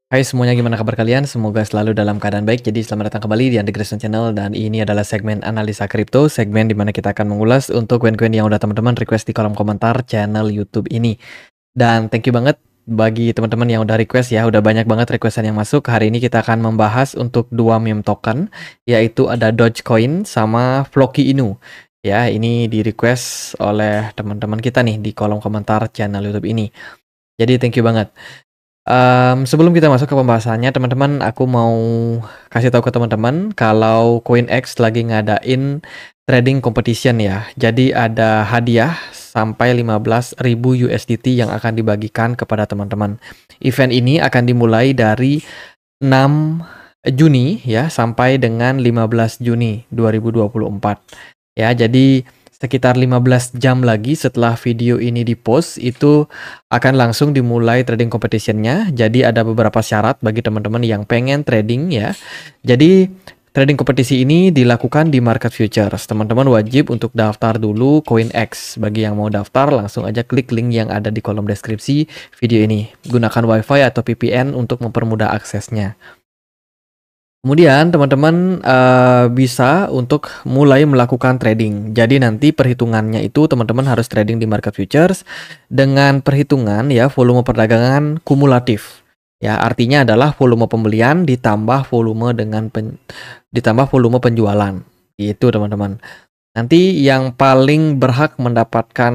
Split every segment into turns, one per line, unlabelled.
Hai semuanya, gimana kabar kalian? Semoga selalu dalam keadaan baik. Jadi selamat datang kembali di Andre Grayson Channel dan ini adalah segmen analisa kripto, segmen di mana kita akan mengulas untuk koin-koin yang udah teman-teman request di kolom komentar channel YouTube ini. Dan thank you banget bagi teman-teman yang udah request ya, udah banyak banget requestan yang masuk. Hari ini kita akan membahas untuk dua meme token, yaitu ada Dogecoin sama Floki Inu. Ya, ini di request oleh teman-teman kita nih di kolom komentar channel YouTube ini. Jadi thank you banget. Sebelum kita masuk ke pembahasannya, teman-teman, aku mau kasih tahu ke teman-teman kalau CoinEx lagi ngadain trading competition ya. Jadi ada hadiah sampai 15.000 USDT yang akan dibagikan kepada teman-teman. Event ini akan dimulai dari 6 Juni ya sampai dengan 15 Juni 2024. Ya, jadi sekitar 15 jam lagi setelah video ini dipost itu akan langsung dimulai trading competition-nya. Jadi ada beberapa syarat bagi teman-teman yang pengen trading ya. Jadi trading kompetisi ini dilakukan di market futures. Teman-teman wajib untuk daftar dulu CoinEx. Bagi yang mau daftar langsung aja klik link yang ada di kolom deskripsi video ini. Gunakan WiFi atau VPN untuk mempermudah aksesnya. Kemudian teman-teman bisa untuk mulai melakukan trading. Jadi nanti perhitungannya itu teman-teman harus trading di market futures dengan perhitungan ya volume perdagangan kumulatif. Ya, artinya adalah volume pembelian ditambah volume ditambah volume penjualan. Itu teman-teman. Nanti yang paling berhak mendapatkan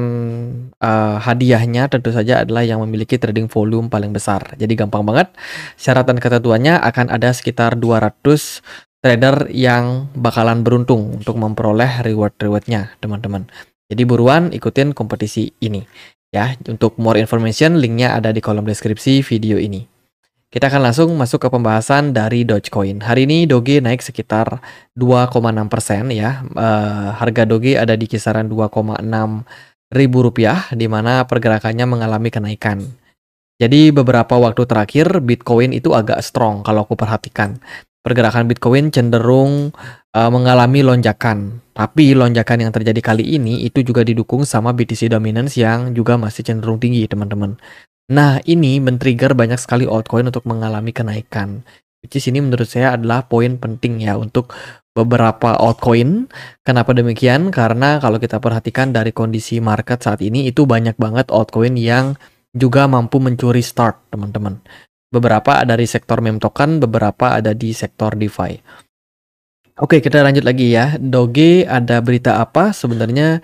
hadiahnya tentu saja adalah yang memiliki trading volume paling besar. Jadi gampang banget. Syarat dan ketentuannya akan ada sekitar 200 trader yang bakalan beruntung untuk memperoleh reward-rewardnya, teman-teman. Jadi buruan ikutin kompetisi ini. Ya, untuk more information linknya ada di kolom deskripsi video ini. Kita akan langsung masuk ke pembahasan dari Dogecoin. Hari ini Doge naik sekitar 2,6% ya. Harga Doge ada di kisaran 2,6 ribu rupiah, di mana pergerakannya mengalami kenaikan. Jadi beberapa waktu terakhir Bitcoin itu agak strong kalau aku perhatikan. Pergerakan Bitcoin cenderung mengalami lonjakan. Tapi lonjakan yang terjadi kali ini itu juga didukung sama BTC dominance yang juga masih cenderung tinggi, teman-teman. Nah, ini men-trigger banyak sekali altcoin untuk mengalami kenaikan. Which is ini menurut saya adalah poin penting ya untuk beberapa altcoin. Kenapa demikian? Karena kalau kita perhatikan dari kondisi market saat ini itu banyak banget altcoin yang juga mampu mencuri start, teman-teman. Beberapa dari sektor meme token, beberapa ada di sektor DeFi. Oke, kita lanjut lagi ya. Doge ada berita apa? Sebenarnya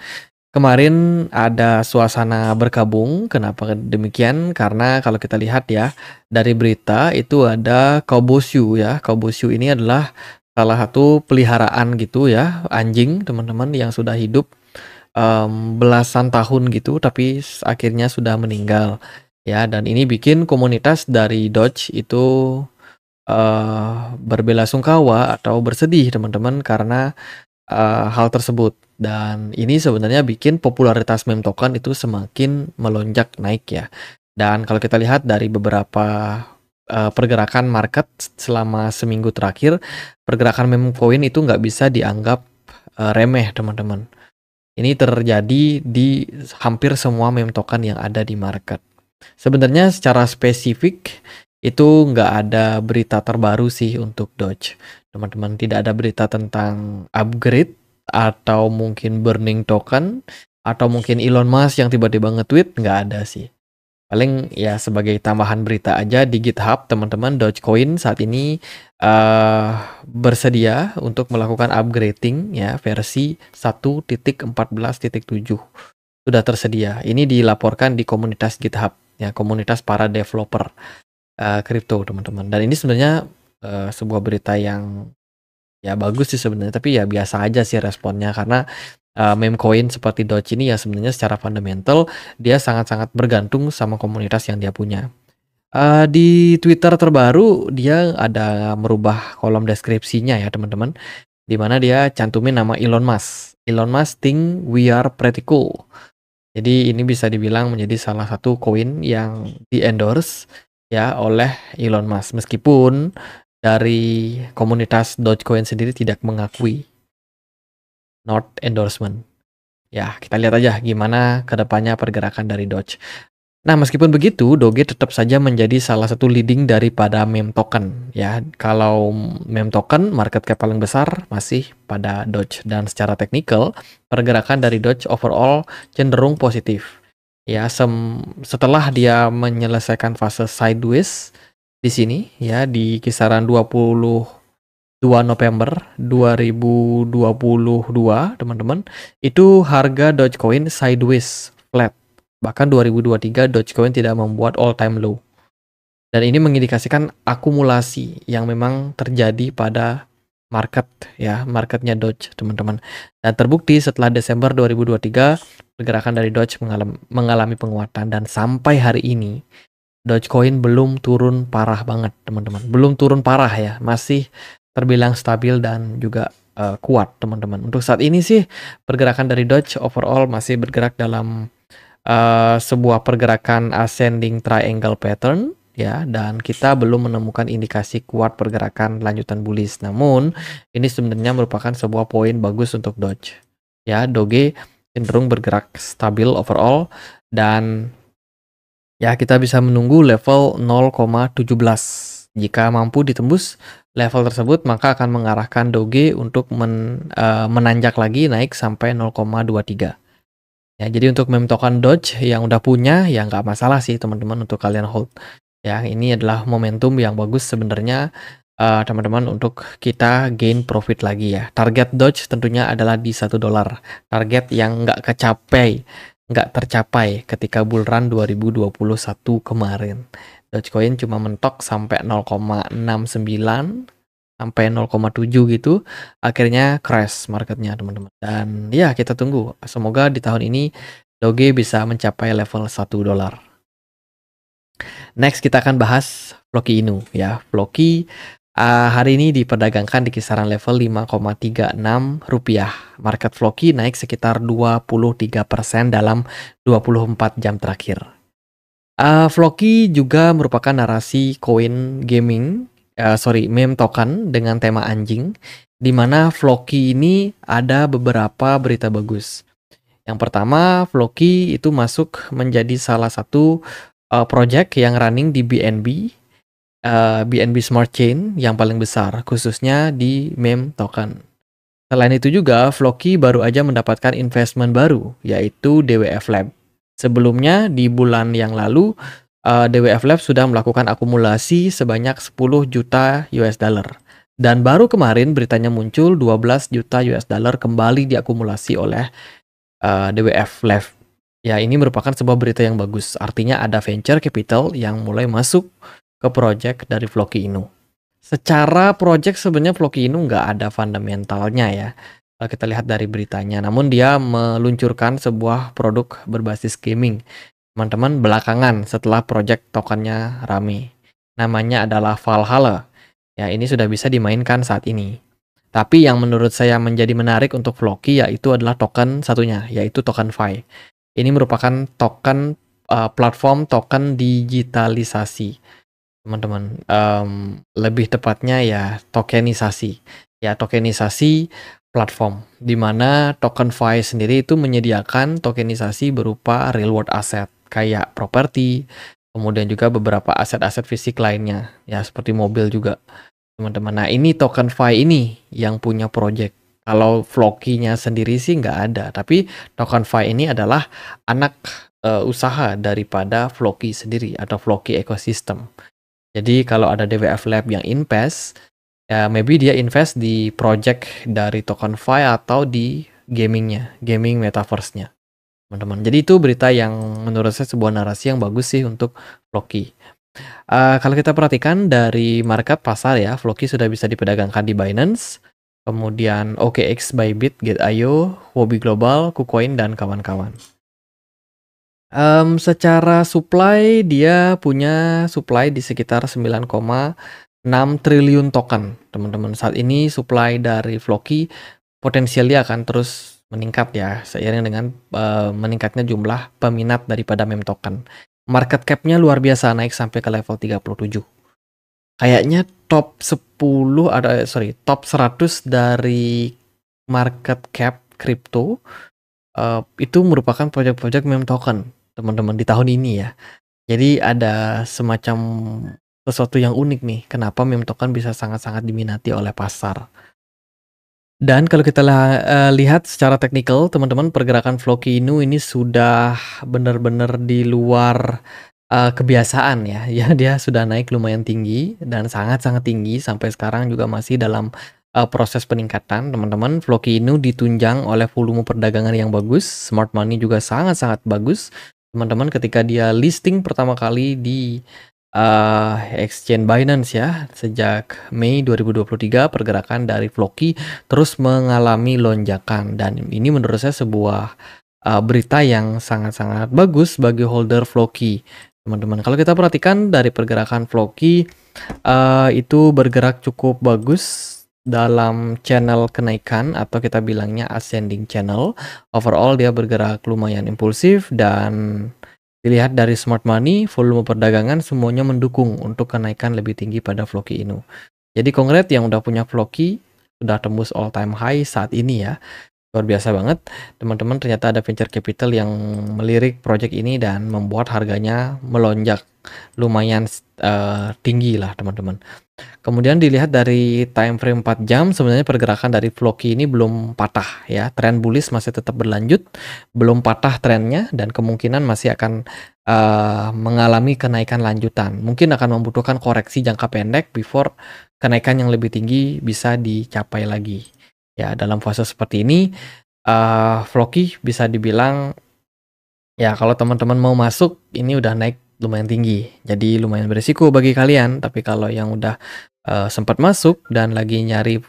kemarin ada suasana berkabung. Kenapa demikian? Karena kalau kita lihat ya, dari berita itu ada Kouboshu ya. Kouboshu ini adalah salah satu peliharaan gitu ya, anjing teman-teman yang sudah hidup belasan tahun gitu, tapi akhirnya sudah meninggal. Ya, dan ini bikin komunitas dari Doge itu berbelasungkawa atau bersedih teman-teman karena hal tersebut. Dan ini sebenarnya bikin popularitas meme token itu semakin melonjak naik ya. Dan kalau kita lihat dari beberapa pergerakan market selama seminggu terakhir, pergerakan meme coin itu nggak bisa dianggap remeh, teman-teman. Ini terjadi di hampir semua meme token yang ada di market. Sebenarnya secara spesifik itu nggak ada berita terbaru sih untuk Doge. Teman-teman, tidak ada berita tentang upgrade atau mungkin burning token atau mungkin Elon Musk yang tiba-tiba nge-tweet, nggak ada sih. Paling ya sebagai tambahan berita aja di GitHub, teman-teman, Dogecoin saat ini bersedia untuk melakukan upgrading ya versi 1.14.7 sudah tersedia. Ini dilaporkan di komunitas GitHub ya, komunitas para developer kripto, teman-teman. Dan ini sebenarnya sebuah berita yang ya bagus sih sebenarnya, tapi ya biasa aja sih responnya karena meme coin seperti Doge ini ya sebenarnya secara fundamental dia sangat-sangat bergantung sama komunitas yang dia punya. Di Twitter terbaru dia ada merubah kolom deskripsinya ya, teman-teman, di mana dia cantumin nama Elon Musk. Elon Musk think we are pretty cool. Jadi ini bisa dibilang menjadi salah satu koin yang di-endorse ya oleh Elon Musk, meskipun dari komunitas Dogecoin sendiri tidak mengakui, not endorsement. Ya, kita lihat aja gimana kedepannya pergerakan dari Doge. Nah, meskipun begitu, Doge tetap saja menjadi salah satu leading daripada meme token ya. Kalau meme token market cap paling besar masih pada Doge, dan secara teknikal pergerakan dari Doge overall cenderung positif. Ya, setelah dia menyelesaikan fase sideways di sini ya di kisaran 22 November 2022, teman-teman, itu harga Dogecoin sideways flat. Bahkan 2023 Dogecoin tidak membuat all time low. Dan ini mengindikasikan akumulasi yang memang terjadi pada market ya, marketnya Doge, teman-teman. Dan terbukti setelah Desember 2023 pergerakan dari Doge mengalami penguatan, dan sampai hari ini Dogecoin belum turun parah banget, teman-teman. Belum turun parah ya, masih terbilang stabil dan juga kuat, teman-teman. Untuk saat ini sih pergerakan dari Doge overall masih bergerak dalam sebuah pergerakan ascending triangle pattern ya, dan kita belum menemukan indikasi kuat pergerakan lanjutan bullish. Namun ini sebenarnya merupakan sebuah poin bagus untuk Doge ya. Doge cenderung bergerak stabil overall, dan ya kita bisa menunggu level 0,17. Jika mampu ditembus level tersebut, maka akan mengarahkan Doge untuk menanjak lagi naik sampai 0,23. Ya, jadi untuk meme token Doge yang udah punya ya nggak masalah sih, teman-teman, untuk kalian hold. Ya, ini adalah momentum yang bagus sebenarnya, teman-teman, untuk kita gain profit lagi ya. Target Doge tentunya adalah di $1. Target yang nggak tercapai ketika bull run 2021 kemarin. Dogecoin cuma mentok sampai 0,69 sampai 0,7 gitu, akhirnya crash marketnya, teman-teman. Dan ya kita tunggu, semoga di tahun ini Doge bisa mencapai level $1. Next kita akan bahas Floki Inu ya. Floki hari ini diperdagangkan di kisaran level 5,36 rupiah. Market Floki naik sekitar 23% dalam 24 jam terakhir. Floki juga merupakan narasi koin gaming, meme token dengan tema anjing, di mana Floki ini ada beberapa berita bagus. Yang pertama, Floki itu masuk menjadi salah satu project yang running di BNB Smart Chain yang paling besar, khususnya di meme token. Selain itu juga, Floki baru aja mendapatkan investment baru, yaitu DWF Lab. Sebelumnya, di bulan yang lalu, DWF Lab sudah melakukan akumulasi sebanyak 10 juta US dollar. Dan baru kemarin beritanya muncul 12 juta US dollar kembali diakumulasi oleh DWF Lab. Ya, ini merupakan sebuah berita yang bagus. Artinya ada venture capital yang mulai masuk ke project dari Floki Inu. Secara project sebenarnya Floki Inu nggak ada fundamentalnya ya, kalau kita lihat dari beritanya. Namun dia meluncurkan sebuah produk berbasis gaming, teman-teman, belakangan setelah project tokennya rame. Namanya adalah Valhalla. Ya, ini sudah bisa dimainkan saat ini. Tapi yang menurut saya menjadi menarik untuk Floki yaitu adalah token satunya, yaitu token Fi. Ini merupakan token platform token digitalisasi, teman-teman. Lebih tepatnya ya tokenisasi. Ya, tokenisasi platform, di mana token Fi sendiri itu menyediakan tokenisasi berupa real world asset kayak properti, kemudian juga beberapa aset-aset fisik lainnya, ya seperti mobil juga, teman-teman. Nah, ini token Fi ini yang punya project. Kalau Floki-nya sendiri sih nggak ada, tapi token Fi ini adalah anak usaha daripada Floki sendiri atau Floki ecosystem. Jadi kalau ada DWF Lab yang invest, ya maybe dia invest di project dari token Fi atau di gamingnya, gaming metaverse-nya, teman-teman. Jadi itu berita yang menurut saya sebuah narasi yang bagus sih untuk Floki. Kalau kita perhatikan dari market pasar ya, Floki sudah bisa diperdagangkan di Binance, kemudian OKX, Bybit, Gate.io, Huobi Global, KuCoin, dan kawan-kawan. Secara supply, dia punya supply di sekitar 9,6 triliun token, teman-teman. Saat ini supply dari Floki potensialnya akan terus meningkat ya, seiring dengan meningkatnya jumlah peminat daripada meme token. Market cap-nya luar biasa, naik sampai ke level 37. Kayaknya top 100 dari market cap crypto itu merupakan project-project meme token, teman-teman, di tahun ini ya. Jadi ada semacam sesuatu yang unik nih, kenapa meme token bisa sangat-sangat diminati oleh pasar. Dan kalau kita lihat secara teknikal, teman-teman, pergerakan Floki ini sudah benar-benar di luar kebiasaan ya. Ya, dia sudah naik lumayan tinggi dan sangat-sangat tinggi sampai sekarang juga masih dalam proses peningkatan, teman-teman. Floki ini ditunjang oleh volume perdagangan yang bagus, smart money juga sangat-sangat bagus. Teman-teman, ketika dia listing pertama kali di exchange Binance ya, sejak Mei 2023 pergerakan dari Floki terus mengalami lonjakan, dan ini menurut saya sebuah berita yang sangat-sangat bagus bagi holder Floki, teman-teman. Kalau kita perhatikan dari pergerakan Floki, itu bergerak cukup bagus dalam channel kenaikan atau kita bilangnya ascending channel. Overall dia bergerak lumayan impulsif, dan dilihat dari smart money, volume perdagangan semuanya mendukung untuk kenaikan lebih tinggi pada Floki Inu. Jadi congrats yang udah punya Floki, sudah tembus all time high saat ini ya. Luar biasa banget, teman-teman. Ternyata ada venture capital yang melirik project ini dan membuat harganya melonjak lumayan tinggi lah, teman-teman. Kemudian dilihat dari time frame 4 jam, sebenarnya pergerakan dari Floki ini belum patah ya. Tren bullish masih tetap berlanjut, belum patah trennya, dan kemungkinan masih akan mengalami kenaikan lanjutan. Mungkin akan membutuhkan koreksi jangka pendek before kenaikan yang lebih tinggi bisa dicapai lagi. Ya, dalam fase seperti ini, Floki bisa dibilang ya, kalau teman-teman mau masuk, ini udah naik lumayan tinggi, jadi lumayan berisiko bagi kalian. Tapi kalau yang udah sempat masuk dan lagi nyari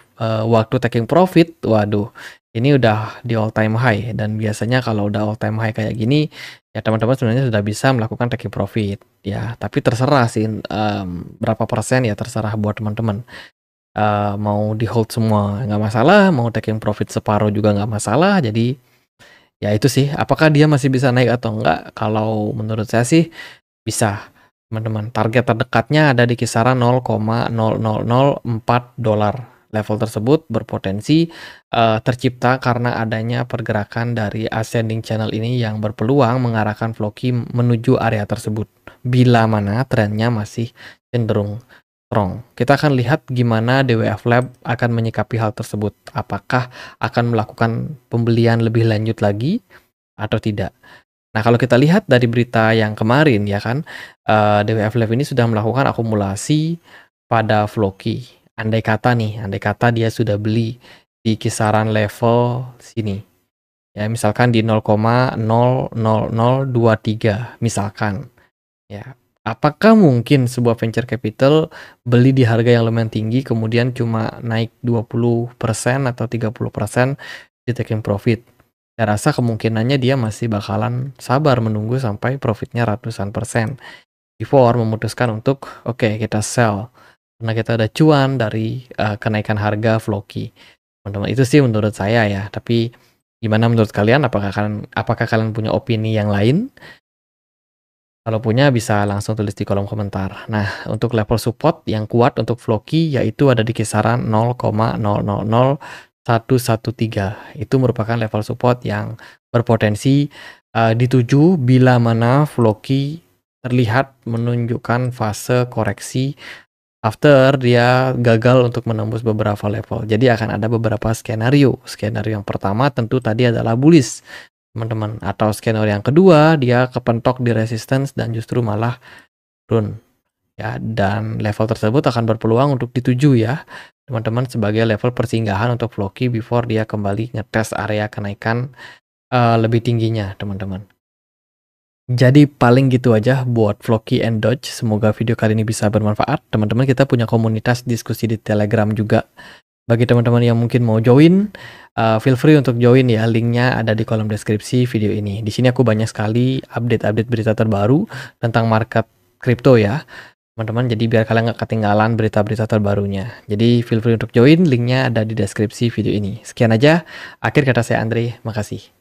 waktu taking profit, waduh, ini udah di all time high. Dan biasanya kalau udah all time high kayak gini, ya teman-teman sebenarnya sudah bisa melakukan taking profit ya. Tapi terserah sih berapa persen ya, terserah buat teman-teman. Mau di hold semua nggak masalah, mau taking profit separuh juga nggak masalah. Jadi ya itu sih, apakah dia masih bisa naik atau enggak? Kalau menurut saya sih bisa, teman-teman. Target terdekatnya ada di kisaran 0,0004 dolar. Level tersebut berpotensi tercipta karena adanya pergerakan dari ascending channel ini yang berpeluang mengarahkan Floki menuju area tersebut, bila mana trennya masih cenderung strong. Kita akan lihat gimana DWF Lab akan menyikapi hal tersebut. Apakah akan melakukan pembelian lebih lanjut lagi atau tidak. Nah, kalau kita lihat dari berita yang kemarin ya kan, DWF Lab ini sudah melakukan akumulasi pada Floki. Andai kata dia sudah beli di kisaran level sini. Ya, misalkan di 0,00023 misalkan. Ya, apakah mungkin sebuah venture capital beli di harga yang lumayan tinggi kemudian cuma naik 20% atau 30% di taking profit? Saya rasa kemungkinannya dia masih bakalan sabar menunggu sampai profitnya ratusan persen before memutuskan untuk oke, kita sell karena kita ada cuan dari kenaikan harga Floki. Teman-teman, itu sih menurut saya ya. Tapi gimana menurut kalian? Apakah kalian punya opini yang lain? Kalau punya bisa langsung tulis di kolom komentar. Nah, untuk level support yang kuat untuk Floki yaitu ada di kisaran 0,000113. Itu merupakan level support yang berpotensi dituju bila mana Floki terlihat menunjukkan fase koreksi after dia gagal untuk menembus beberapa level. Jadi akan ada beberapa skenario. Skenario yang pertama tentu tadi adalah bullish, teman-teman, atau skenario yang kedua dia kepentok di resistance dan justru malah turun ya, dan level tersebut akan berpeluang untuk dituju ya teman-teman sebagai level persinggahan untuk Floki before dia kembali ngetes area kenaikan lebih tingginya, teman-teman. Jadi paling gitu aja buat Floki and Dodge. Semoga video kali ini bisa bermanfaat. Teman-teman, kita punya komunitas diskusi di Telegram juga. Bagi teman-teman yang mungkin mau join, feel free untuk join ya. Linknya ada di kolom deskripsi video ini. Di sini aku banyak sekali update-update berita terbaru tentang market kripto ya, teman-teman. Jadi biar kalian nggak ketinggalan berita-berita terbarunya. Jadi feel free untuk join. Linknya ada di deskripsi video ini. Sekian aja. Akhir kata saya Andre. Makasih.